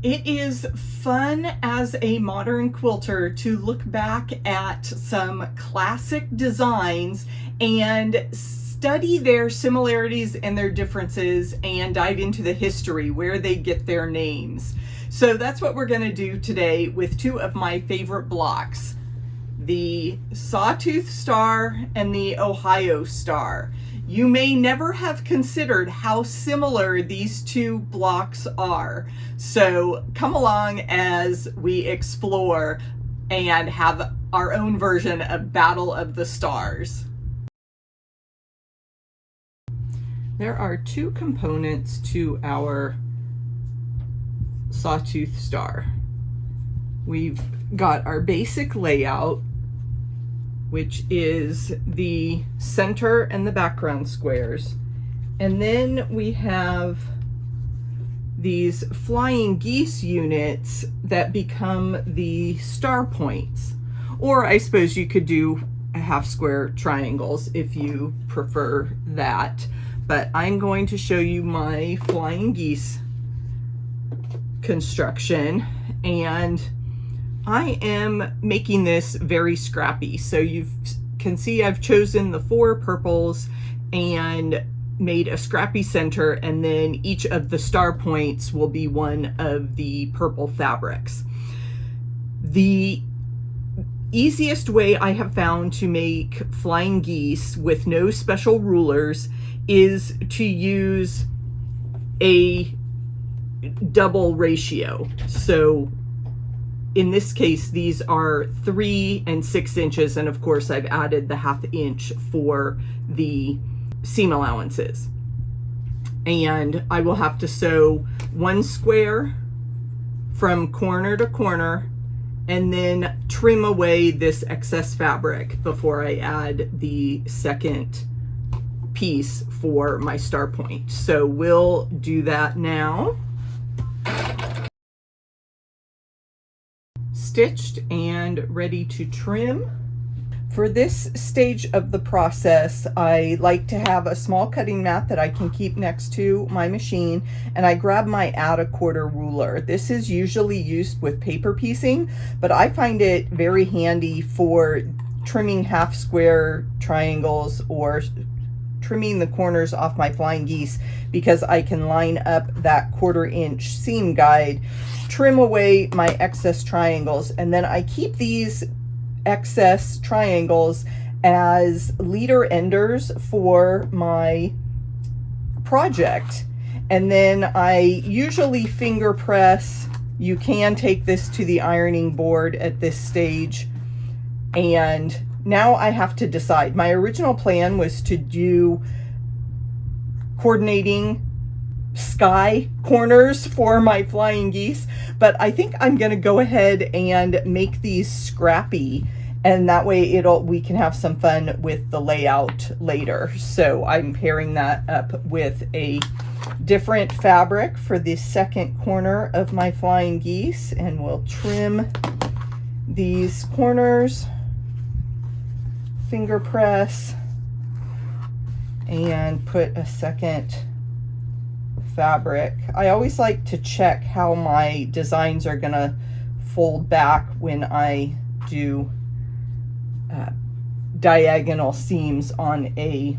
It is fun as a modern quilter to look back at some classic designs and study their similarities and their differences and dive into the history, where they get their names. So that's what we're going to do today with two of my favorite blocks, the Sawtooth Star and the Ohio Star. You may never have considered how similar these two blocks are. So come along as we explore and have our own version of Battle of the Stars. There are two components to our Sawtooth Star. We've got our basic layout, which is the center and the background squares. And then we have these flying geese units that become the star points. Or I suppose you could do half square triangles if you prefer that. But I'm going to show you my flying geese construction, and I am making this very scrappy. So you can see I've chosen the 4 purples and made a scrappy center, and then each of the star points will be one of the purple fabrics. The easiest way I have found to make flying geese with no special rulers is to use a double ratio. So in this case, these are 3 and 6 inches, and of course I've added the ½ inch for the seam allowances. And I will have to sew 1 square from corner to corner and then trim away this excess fabric before I add the second piece for my star point. So we'll do that now. Stitched and ready to trim. For this stage of the process, I like to have a small cutting mat that I can keep next to my machine, and I grab my add 1/4 ruler. This is usually used with paper piecing, but I find it very handy for trimming half square triangles or trimming the corners off my flying geese, because I can line up that 1/4 inch seam guide, trim away my excess triangles, and then I keep these excess triangles as leader enders for my project. And then I usually finger press. You can take this to the ironing board at this stage. And now I have to decide. My original plan was to do coordinating sky corners for my flying geese, but I think I'm going to go ahead and make these scrappy, and that way we can have some fun with the layout later. So I'm pairing that up with a different fabric for the second corner of my flying geese, and we'll trim these corners, finger press, and put a second fabric. I always like to check how my designs are gonna fold back when I do diagonal seams on a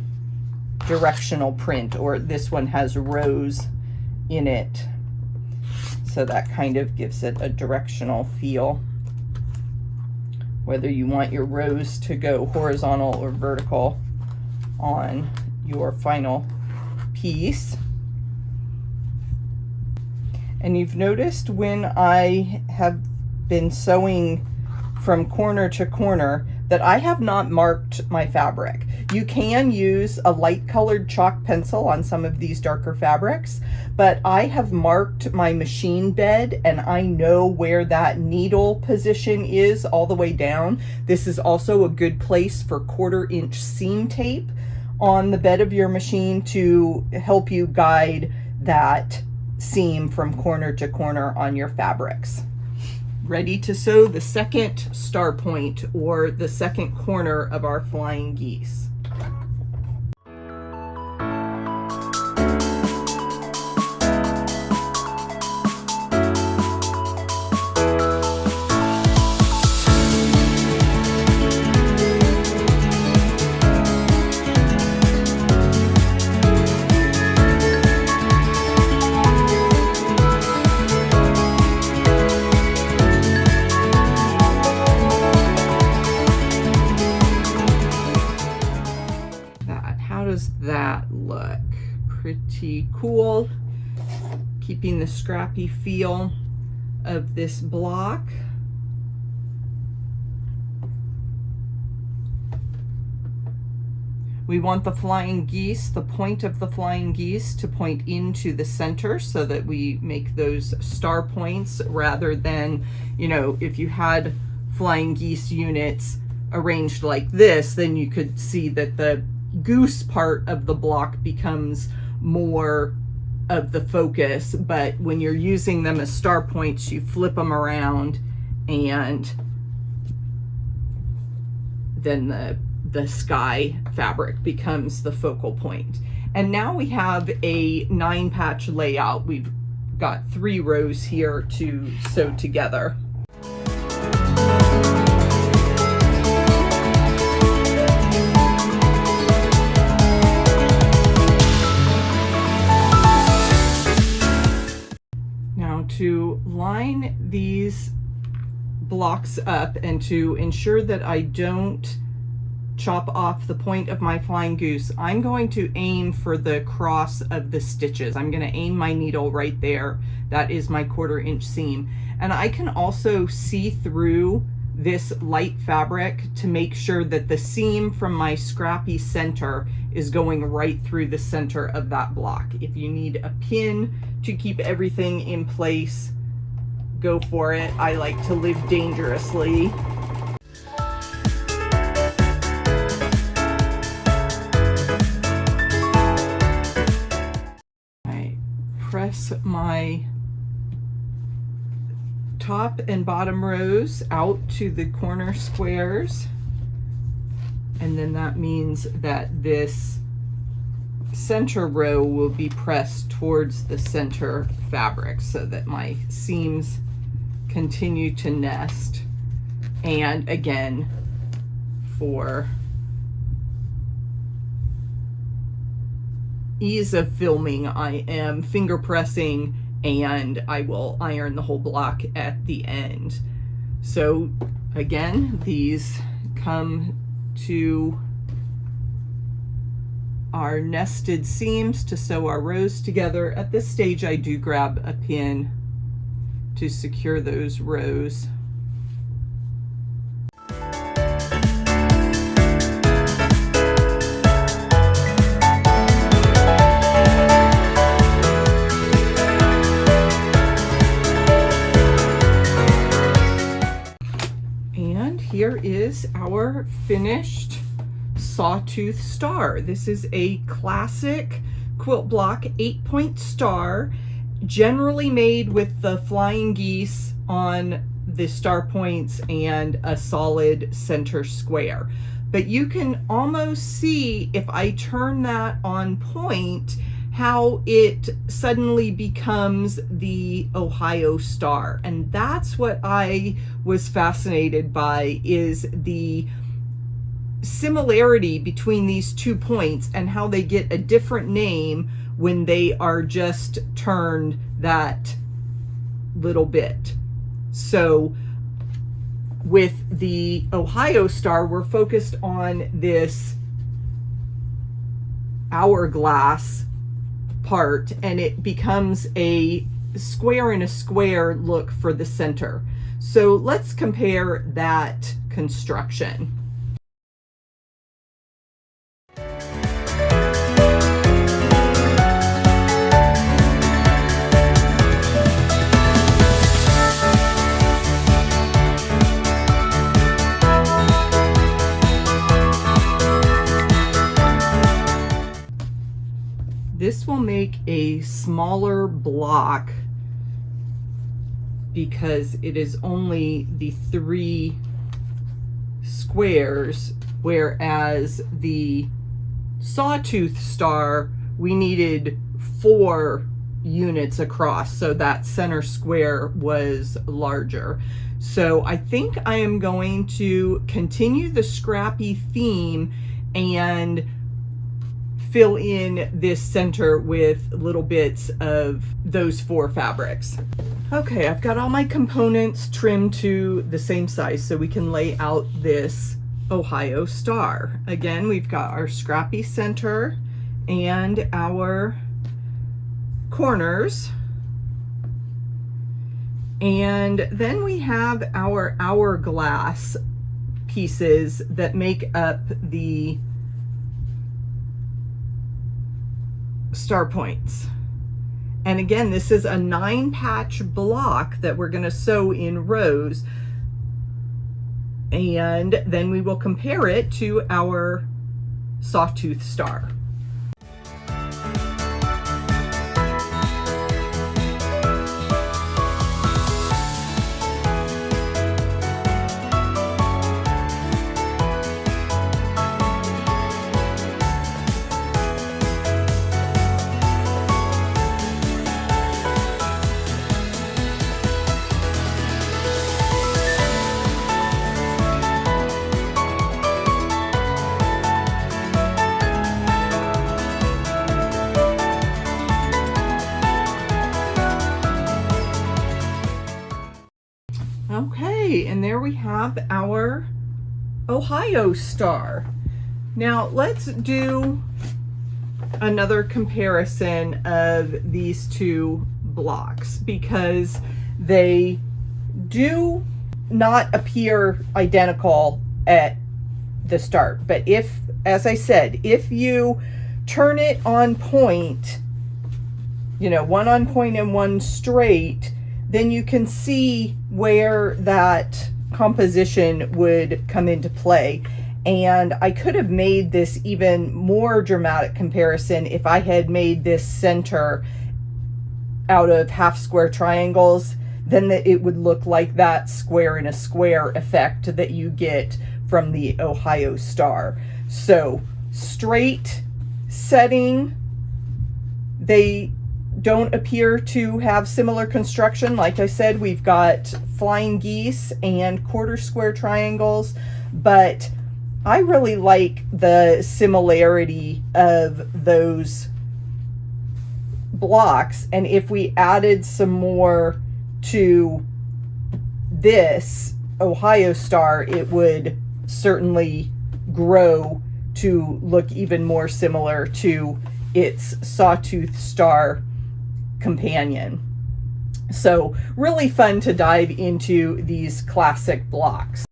directional print, or this one has rows in it, so that kind of gives it a directional feel, whether you want your rows to go horizontal or vertical on your final piece. And you've noticed when I have been sewing from corner to corner that I have not marked my fabric. You can use a light colored chalk pencil on some of these darker fabrics, but I have marked my machine bed, and I know where that needle position is all the way down. This is also a good place for 1/4 inch seam tape on the bed of your machine to help you guide that seam from corner to corner on your fabrics. Ready to sew the second star point, or the second corner of our flying geese. tea cool, keeping the scrappy feel of this block. We want the flying geese, the point of the flying geese, to point into the center so that we make those star points, rather than, you know, if you had flying geese units arranged like this, then you could see that the goose part of the block becomes more of the focus. But when you're using them as star points, you flip them around, and then the sky fabric becomes the focal point. And now we have a 9-patch layout. We've got 3 rows here to sew together. Now, to line these blocks up and to ensure that I don't chop off the point of my flying goose, I'm going to aim for the cross of the stitches. I'm going to aim my needle right there. That is my 1/4 inch seam. And I can also see through this light fabric to make sure that the seam from my scrappy center is going right through the center of that block. If you need a pin to keep everything in place, go for it. I like to live dangerously. Press my top and bottom rows out to the corner squares, and then that means that this center row will be pressed towards the center fabric so that my seams continue to nest. And again, for ease of filming, I am finger pressing, and I will iron the whole block at the end. So again, these come to our nested seams to sew our rows together. At this stage, I do grab a pin to secure those rows. Here is our finished Sawtooth Star. This is a classic quilt block 8-point star, generally made with the flying geese on the star points and a solid center square. But you can almost see, if I turn that on point, how it suddenly becomes the Ohio star. And that's what I was fascinated by, is the similarity between these 2 points and how they get a different name when they are just turned that little bit. So with the Ohio star, we're focused on this hourglass part, and it becomes a square in a square look for the center. So let's compare that construction. This will make a smaller block because it is only the 3 squares, whereas the Sawtooth Star, we needed 4 units across, so that center square was larger. So I think I am going to continue the scrappy theme and fill in this center with little bits of those 4 fabrics. Okay, I've got all my components trimmed to the same size so we can lay out this Ohio star. Again, we've got our scrappy center and our corners. And then we have our hourglass pieces that make up the star points. And again, this is a 9-patch block that we're going to sew in rows. And then we will compare it to our Sawtooth Star. Okay, and there we have our Ohio Star. Now let's do another comparison of these two blocks because they do not appear identical at the start. But if, as I said, if you turn it on point, you know, one on point and one straight, then you can see where that composition would come into play. And I could have made this even more dramatic comparison if I had made this center out of half square triangles. Then it would look like that square in a square effect that you get from the Ohio Star. So straight setting, they don't appear to have similar construction. Like I said, we've got flying geese and quarter square triangles, but I really like the similarity of those blocks. And if we added some more to this Ohio Star, it would certainly grow to look even more similar to its Sawtooth Star companion. So really fun to dive into these classic blocks.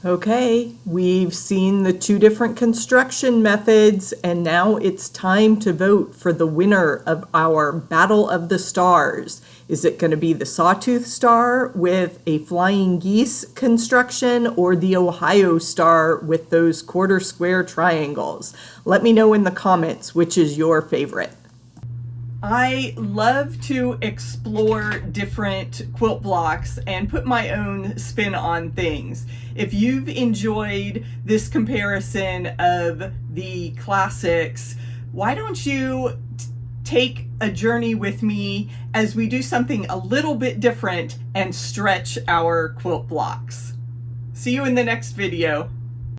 Okay, we've seen the two different construction methods, and now it's time to vote for the winner of our Battle of the Stars. Is it going to be the Sawtooth Star with a flying geese construction or the Ohio Star with those quarter square triangles? Let me know in the comments which is your favorite. I love to explore different quilt blocks and put my own spin on things. If you've enjoyed this comparison of the classics, why don't you take a journey with me as we do something a little bit different and stretch our quilt blocks. See you in the next video.